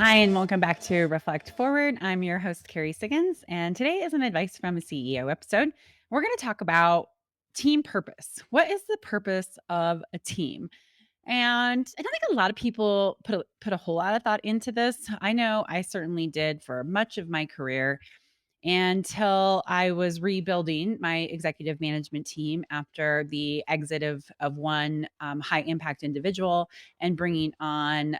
Hi, and welcome back to Reflect Forward. I'm your host, Carrie Siggins, and today is an Advice from a CEO episode. We're going to talk about team purpose. What is the purpose of a team? And I don't think a lot of people put a whole lot of thought into this. I know I certainly did for much of my career until I was rebuilding my executive management team after the exit of one high impact individual and bringing on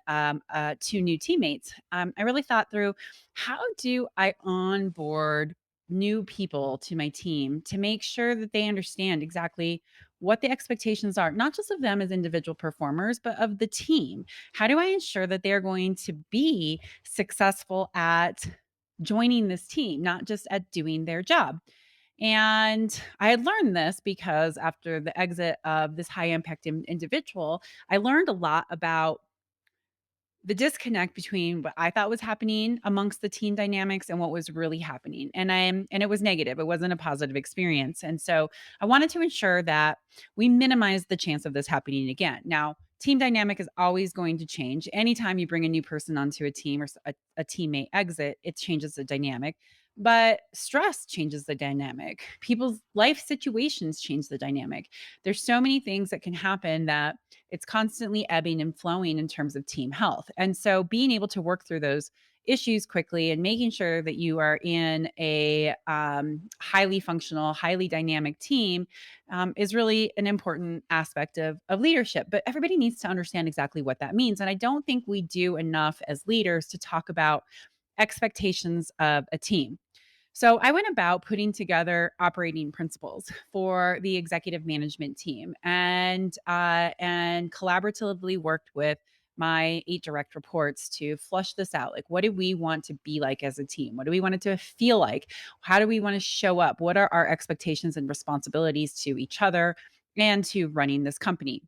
two new teammates. I really thought through, how do I onboard new people to my team to make sure that they understand exactly what the expectations are, not just of them as individual performers, but of the team. How do I ensure that they're going to be successful at joining this team, not just at doing their job? And I had learned this because after the exit of this high impact individual, I learned a lot about the disconnect between what I thought was happening amongst the team dynamics and what was really happening. And it was negative. It wasn't a positive experience. And so I wanted to ensure that we minimize the chance of this happening again. Now, team dynamic is always going to change. Anytime you bring a new person onto a team or a teammate exit, it changes the dynamic. But stress changes the dynamic. People's life situations change the dynamic. There's so many things that can happen that it's constantly ebbing and flowing in terms of team health. And so being able to work through those issues quickly and making sure that you are in a highly functional, highly dynamic team is really an important aspect of leadership. But everybody needs to understand exactly what that means. And I don't think we do enough as leaders to talk about expectations of a team. So I went about putting together operating principles for the executive management team, and collaboratively worked with my 8 direct reports to flush this out. Like, what do we want to be like as a team? What do we want it to feel like? How do we want to show up? What are our expectations and responsibilities to each other and to running this company?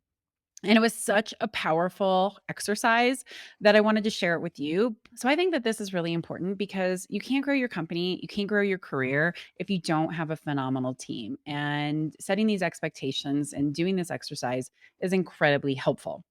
And it was such a powerful exercise that I wanted to share it with you. So I think that this is really important because you can't grow your company, you can't grow your career if you don't have a phenomenal team. And setting these expectations and doing this exercise is incredibly helpful.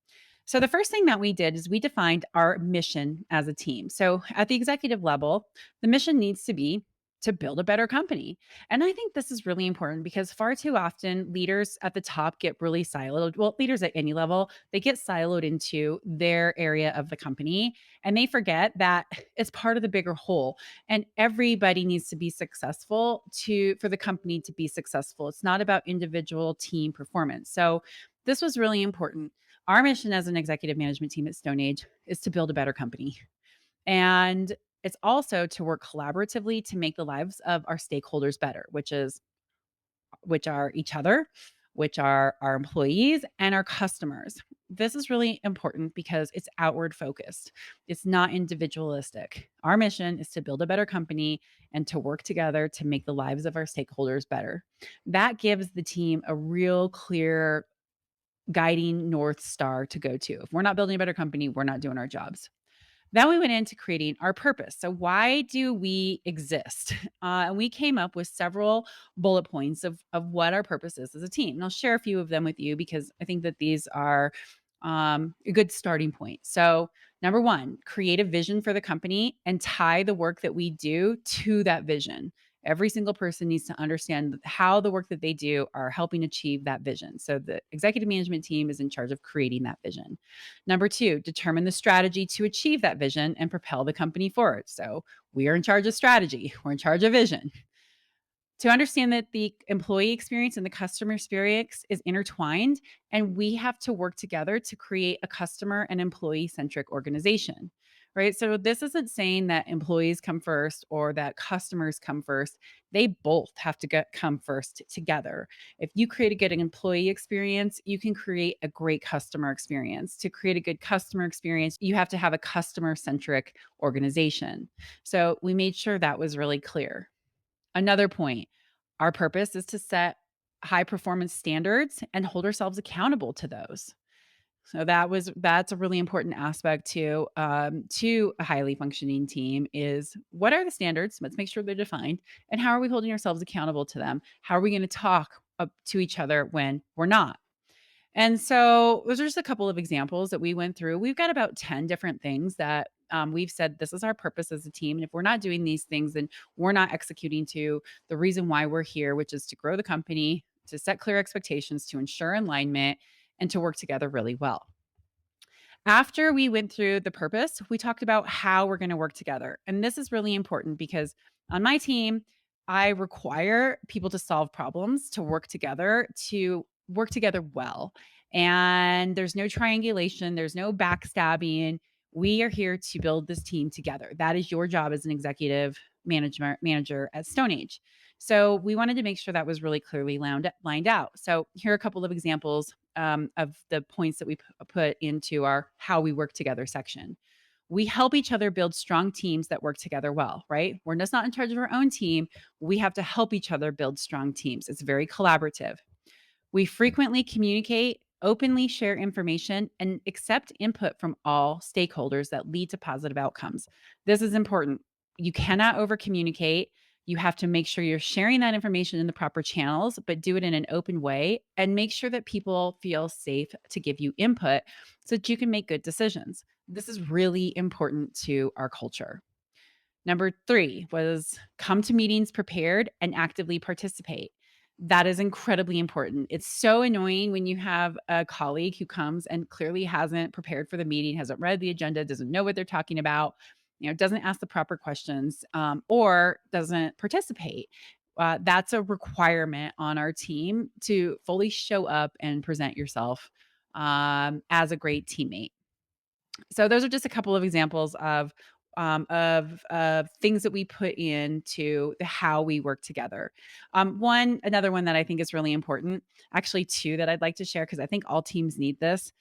So the first thing that we did is we defined our mission as a team. So at the executive level, the mission needs to be to build a better company. And I think this is really important because far too often leaders at the top get really siloed. Well, leaders at any level, they get siloed into their area of the company and they forget that it's part of the bigger whole, and everybody needs to be successful to for the company to be successful. It's not about individual team performance. So this was really important. Our mission as an executive management team at Stone Age is to build a better company. And it's also to work collaboratively to make the lives of our stakeholders better, which are each other, which are our employees and our customers. This is really important because it's outward focused. It's not individualistic. Our mission is to build a better company and to work together to make the lives of our stakeholders better. That gives the team a real clear guiding North Star to go to. If we're not building a better company, we're not doing our jobs. Then we went into creating our purpose. So, why do we exist? And we came up with several bullet points of what our purpose is as a team. And I'll share a few of them with you because I think that these are a good starting point. So, number one, create a vision for the company and tie the work that we do to that vision. Every single person needs to understand how the work that they do are helping achieve that vision. So, the executive management team is in charge of creating that vision. Number two, determine the strategy to achieve that vision and propel the company forward. So, we are in charge of strategy, we're in charge of vision. To understand that the employee experience and the customer experience is intertwined, and we have to work together to create a customer and employee centric organization, right? So this isn't saying that employees come first or that customers come first. They both have to come first together. If you create a good employee experience, you can create a great customer experience. To create a good customer experience, you have to have a customer centric organization. So we made sure that was really clear. Another point, our purpose is to set high performance standards and hold ourselves accountable to those. So that's a really important aspect to a highly functioning team is, what are the standards? Let's make sure they're defined. And how are we holding ourselves accountable to them? How are we going to talk to each other when we're not? And so those are just a couple of examples that we went through. We've got about 10 different things that We've said this is our purpose as a team. And if we're not doing these things, then we're not executing to the reason why we're here, which is to grow the company, to set clear expectations, to ensure alignment, and to work together really well. After we went through the purpose, we talked about how we're going to work together. And this is really important because on my team, I require people to solve problems, to work together well. And there's no triangulation, there's no backstabbing. We are here to build this team together. That is your job as an executive manager at StoneAge. So we wanted to make sure that was really clearly lined out. So here are a couple of examples of the points that we put into our how we work together section. We help each other build strong teams that work together well, right? We're just not in charge of our own team. We have to help each other build strong teams. It's very collaborative. We frequently communicate, openly share information, and accept input from all stakeholders that lead to positive outcomes. This is important. You cannot over communicate. You have to make sure you're sharing that information in the proper channels, but do it in an open way and make sure that people feel safe to give you input so that you can make good decisions. This is really important to our culture. Number 3 was come to meetings prepared and actively participate. That is incredibly important. It's so annoying when you have a colleague who comes and clearly hasn't prepared for the meeting, hasn't read the agenda, doesn't know what they're talking about, doesn't ask the proper questions, or doesn't participate. That's a requirement on our team to fully show up and present yourself as a great teammate. So those are just a couple of examples of things that we put into the how we work together. Another one that I think is really important, actually two that I'd like to share because I think all teams need this.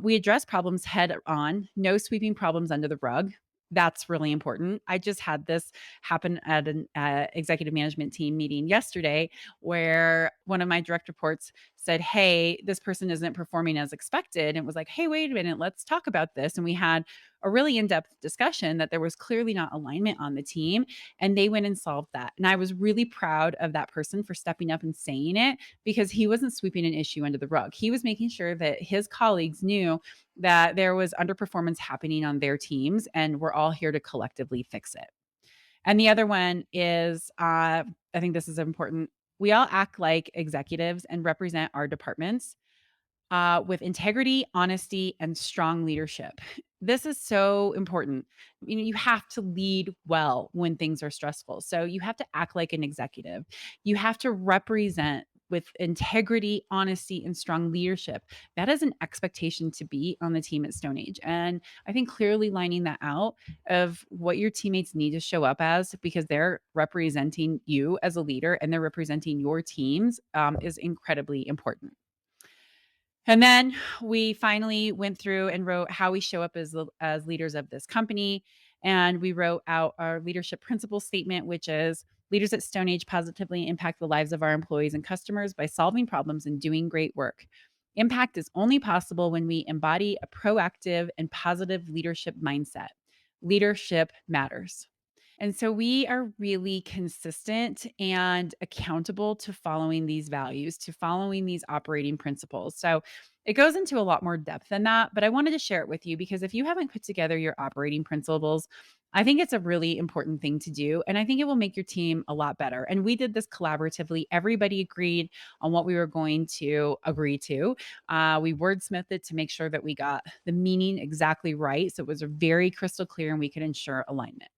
We address problems head on, no sweeping problems under the rug. That's really important. I just had this happen at an executive management team meeting yesterday where one of my direct reports said, "Hey, this person isn't performing as expected." And it was like, "Hey, wait a minute, let's talk about this." And we had a really in-depth discussion that there was clearly not alignment on the team, and they went and solved that. And I was really proud of that person for stepping up and saying it because he wasn't sweeping an issue under the rug. He was making sure that his colleagues knew that there was underperformance happening on their teams and we're all here to collectively fix it. And the other one is, I think this is important. We all act like executives and represent our departments with integrity, honesty, and strong leadership. This is so important. You have to lead well when things are stressful. So you have to act like an executive. You have to represent with integrity, honesty, and strong leadership. That is an expectation to be on the team at StoneAge. And I think clearly lining that out of what your teammates need to show up as because they're representing you as a leader and they're representing your teams is incredibly important. And then we finally went through and wrote how we show up as leaders of this company. And we wrote out our leadership principle statement, which is leaders at StoneAge positively impact the lives of our employees and customers by solving problems and doing great work. Impact is only possible when we embody a proactive and positive leadership mindset. Leadership matters. And so we are really consistent and accountable to following these values, to following these operating principles. So it goes into a lot more depth than that, but I wanted to share it with you because if you haven't put together your operating principles, I think it's a really important thing to do. And I think it will make your team a lot better. And we did this collaboratively. Everybody agreed on what we were going to agree to. We wordsmithed it to make sure that we got the meaning exactly right. So it was very crystal clear and we could ensure alignment.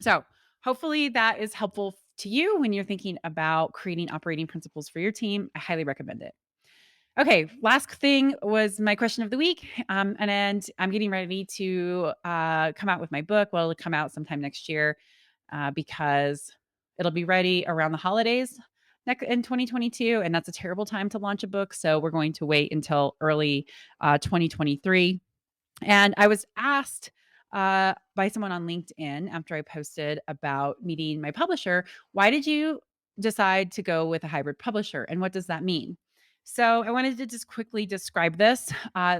So, hopefully that is helpful to you when you're thinking about creating operating principles for your team. I highly recommend it. Okay, last thing was my question of the week. And I'm getting ready to come out with my book. Well, it'll come out sometime next year because it'll be ready around the holidays in 2022. And that's a terrible time to launch a book. So, we're going to wait until early 2023. And I was asked by someone on LinkedIn after I posted about meeting my publisher, why did you decide to go with a hybrid publisher and what does that mean? So I wanted to just quickly describe this.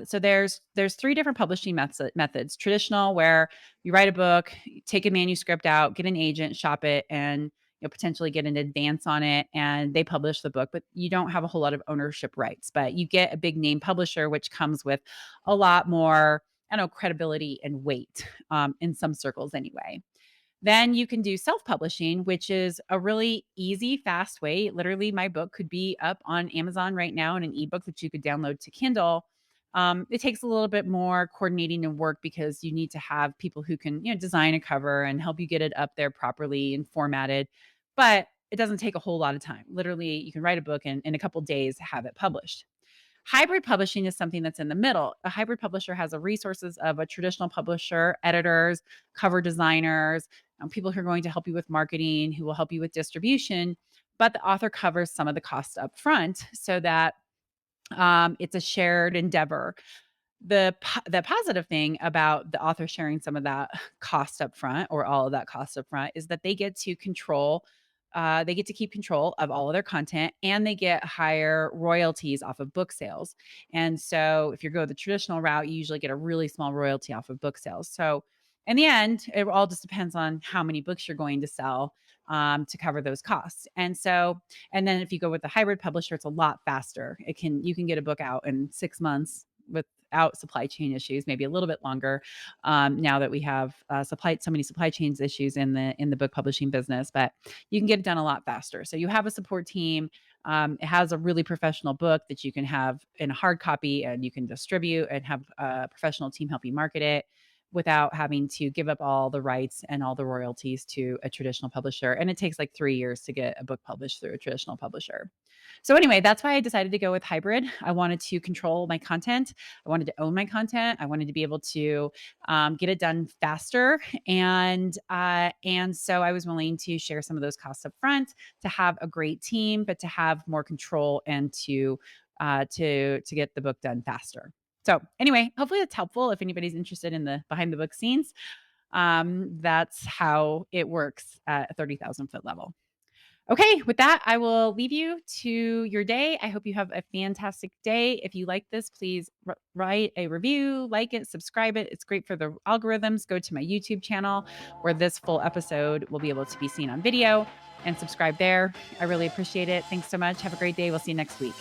So there's three different publishing methods. Traditional, where you write a book, you take a manuscript out, get an agent, shop it, and potentially get an advance on it, and they publish the book, but you don't have a whole lot of ownership rights. But you get a big name publisher, which comes with a lot more I don't know, credibility and weight in some circles anyway. Then you can do self-publishing, which is a really easy, fast way. Literally, my book could be up on Amazon right now in an ebook that you could download to Kindle. It takes a little bit more coordinating and work because you need to have people who can, design a cover and help you get it up there properly and formatted. But it doesn't take a whole lot of time. Literally, you can write a book and in a couple days have it published. Hybrid publishing is something that's in the middle. A hybrid publisher has the resources of a traditional publisher, editors, cover designers, people who are going to help you with marketing, who will help you with distribution, but the author covers some of the costs up front so that it's a shared endeavor. The positive thing about the author sharing some of that cost up front or all of that cost up front is that they get to keep control of all of their content and they get higher royalties off of book sales. And so if you go the traditional route, you usually get a really small royalty off of book sales. So in the end, it all just depends on how many books you're going to sell to cover those costs. And then if you go with the hybrid publisher, it's a lot faster. You can get a book out in 6 months without supply chain issues, maybe a little bit longer. Now that we have so many supply chains issues in the book publishing business, but you can get it done a lot faster. So you have a support team. It has a really professional book that you can have in a hard copy and you can distribute and have a professional team help you market it without having to give up all the rights and all the royalties to a traditional publisher. And it takes like 3 years to get a book published through a traditional publisher. So anyway, that's why I decided to go with hybrid. I wanted to control my content. I wanted to own my content. I wanted to be able to get it done faster, and so I was willing to share some of those costs up front to have a great team, but to have more control and to get the book done faster. So anyway, hopefully that's helpful if anybody's interested in the behind the book scenes. That's how it works at a 30,000-foot level. Okay, with that, I will leave you to your day. I hope you have a fantastic day. If you like this, please write a review, like it, subscribe it. It's great for the algorithms. Go to my YouTube channel where this full episode will be able to be seen on video and subscribe there. I really appreciate it. Thanks so much. Have a great day. We'll see you next week.